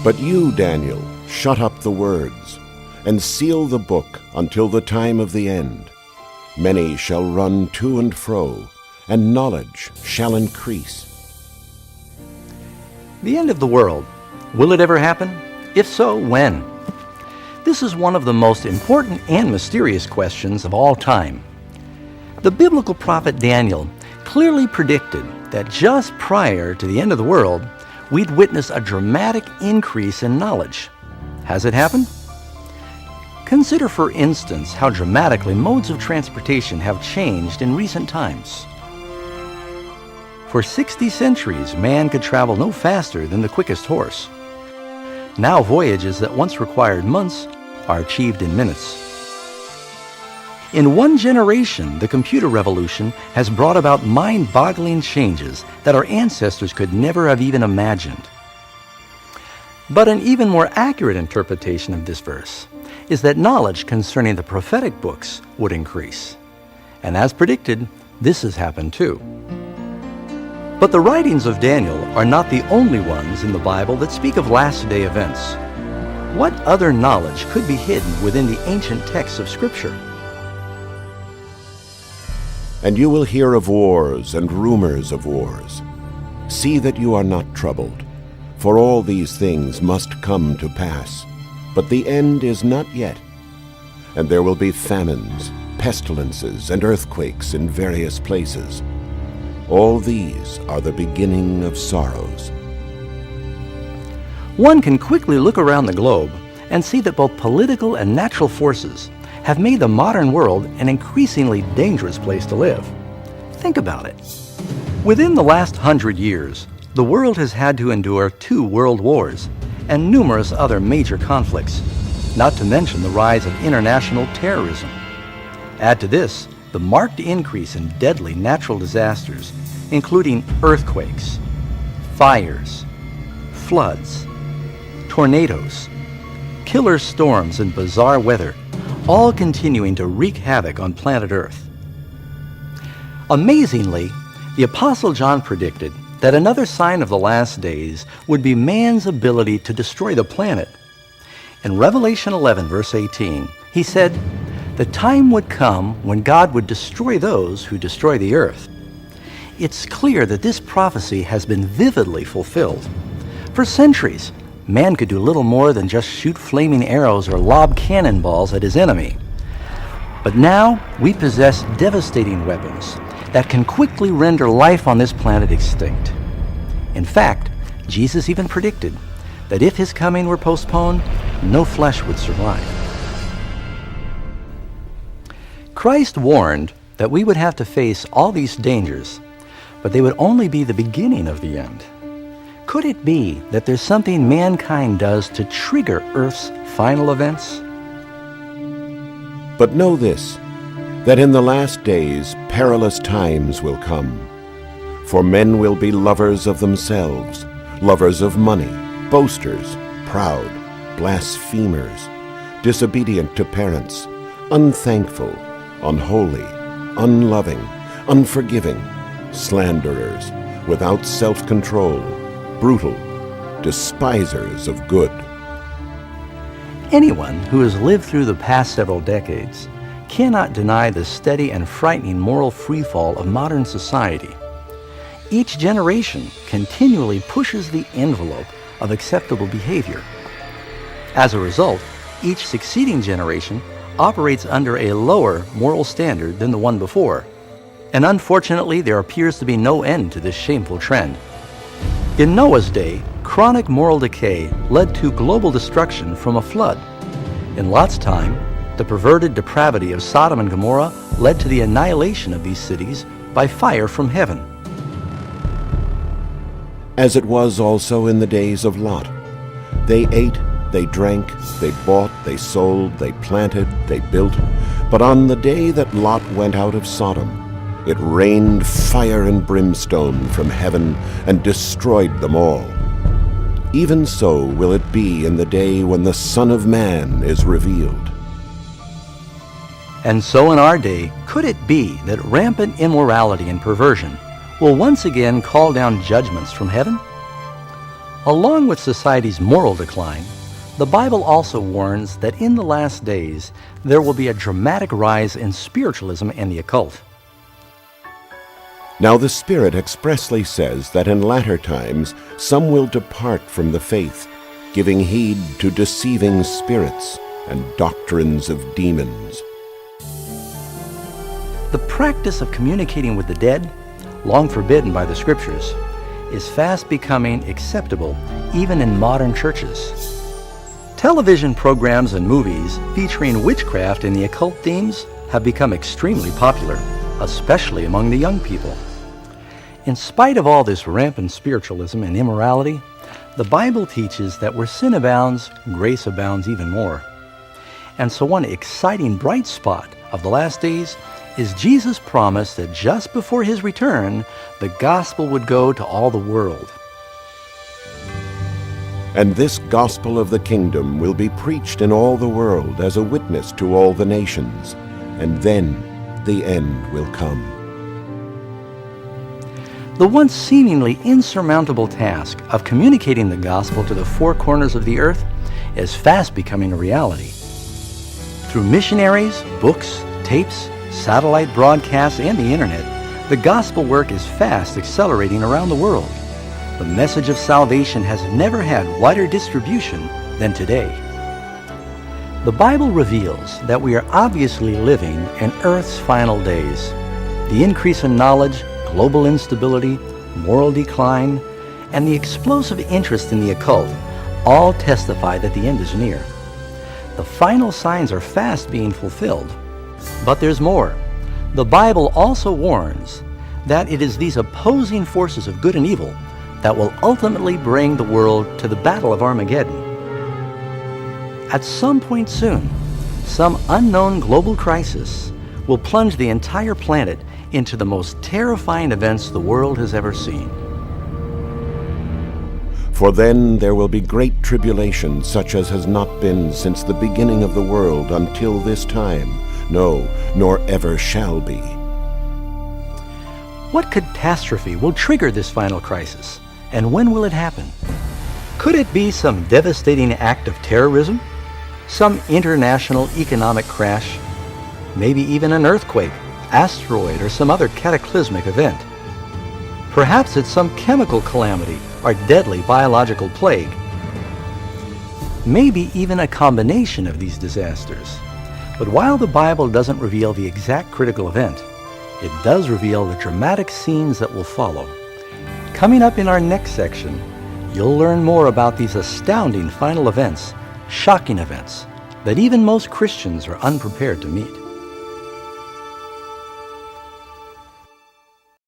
But you, Daniel, shut up the words, and seal the book until the time of the end. Many shall run to and fro, and knowledge shall increase. The end of the world. Will it ever happen? If so, when? This is one of the most important and mysterious questions of all time. The biblical prophet Daniel clearly predicted that just prior to the end of the world, we'd witness a dramatic increase in knowledge. Has it happened? Consider, for instance, how dramatically modes of transportation have changed in recent times. For 60 centuries, man could travel no faster than the quickest horse. Now voyages that once required months are achieved in minutes. In one generation, the computer revolution has brought about mind-boggling changes that our ancestors could never have even imagined. But an even more accurate interpretation of this verse is that knowledge concerning the prophetic books would increase. And as predicted, this has happened too. But the writings of Daniel are not the only ones in the Bible that speak of last-day events. What other knowledge could be hidden within the ancient texts of Scripture? And you will hear of wars and rumors of wars. See that you are not troubled, for all these things must come to pass. But the end is not yet. And there will be famines, pestilences, and earthquakes in various places. All these are the beginning of sorrows. One can quickly look around the globe and see that both political and natural forces have made the modern world an increasingly dangerous place to live. Think about it. Within the last 100 years, the world has had to endure 2 world wars and numerous other major conflicts, not to mention the rise of international terrorism. Add to this the marked increase in deadly natural disasters, including earthquakes, fires, floods, tornadoes, killer storms, and bizarre weather, all continuing to wreak havoc on planet Earth. Amazingly, the Apostle John predicted that another sign of the last days would be man's ability to destroy the planet. In Revelation 11, verse 18, he said, "The time would come when God would destroy those who destroy the earth." It's clear that this prophecy has been vividly fulfilled. For centuries, man could do little more than just shoot flaming arrows or lob cannonballs at his enemy. But now we possess devastating weapons that can quickly render life on this planet extinct. In fact, Jesus even predicted that if his coming were postponed, no flesh would survive. Christ warned that we would have to face all these dangers, but they would only be the beginning of the end. Could it be that there's something mankind does to trigger Earth's final events? But know this, that in the last days perilous times will come. For men will be lovers of themselves, lovers of money, boasters, proud, blasphemers, disobedient to parents, unthankful, unholy, unloving, unforgiving, slanderers, without self-control, brutal, despisers of good. Anyone who has lived through the past several decades cannot deny the steady and frightening moral freefall of modern society. Each generation continually pushes the envelope of acceptable behavior. As a result, each succeeding generation operates under a lower moral standard than the one before. And unfortunately, there appears to be no end to this shameful trend. In Noah's day, chronic moral decay led to global destruction from a flood. In Lot's time, the perverted depravity of Sodom and Gomorrah led to the annihilation of these cities by fire from heaven. As it was also in the days of Lot. They ate, they drank, they bought, they sold, they planted, they built. But on the day that Lot went out of Sodom, it rained fire and brimstone from heaven and destroyed them all. Even so will it be in the day when the Son of Man is revealed. And so in our day, could it be that rampant immorality and perversion will once again call down judgments from heaven? Along with society's moral decline, the Bible also warns that in the last days there will be a dramatic rise in spiritualism and the occult. Now the Spirit expressly says that in latter times some will depart from the faith, giving heed to deceiving spirits and doctrines of demons. The practice of communicating with the dead, long forbidden by the Scriptures, is fast becoming acceptable even in modern churches. Television programs and movies featuring witchcraft and the occult themes have become extremely popular, especially among the young people. In spite of all this rampant spiritualism and immorality, the Bible teaches that where sin abounds, grace abounds even more. And so one exciting bright spot of the last days is Jesus' promise that just before his return, the gospel would go to all the world. And this gospel of the kingdom will be preached in all the world as a witness to all the nations, and then the end will come. The once seemingly insurmountable task of communicating the gospel to the four corners of the earth is fast becoming a reality. Through missionaries, books, tapes, satellite broadcasts, and the internet, the gospel work is fast accelerating around the world. The message of salvation has never had wider distribution than today. The Bible reveals that we are obviously living in Earth's final days. The increase in knowledge, global instability, moral decline, and the explosive interest in the occult all testify that the end is near. The final signs are fast being fulfilled. But there's more. The Bible also warns that it is these opposing forces of good and evil that will ultimately bring the world to the battle of Armageddon. At some point soon, some unknown global crisis will plunge the entire planet into the most terrifying events the world has ever seen. For then there will be great tribulation, such as has not been since the beginning of the world until this time, no, nor ever shall be. What catastrophe will trigger this final crisis, and when will it happen? Could it be some devastating act of terrorism? Some international economic crash? Maybe even an earthquake, asteroid, or some other cataclysmic event? Perhaps it's some chemical calamity or deadly biological plague. Maybe even a combination of these disasters. But while the Bible doesn't reveal the exact critical event, it does reveal the dramatic scenes that will follow. Coming up in our next section, you'll learn more about these astounding final events, shocking events, that even most Christians are unprepared to meet.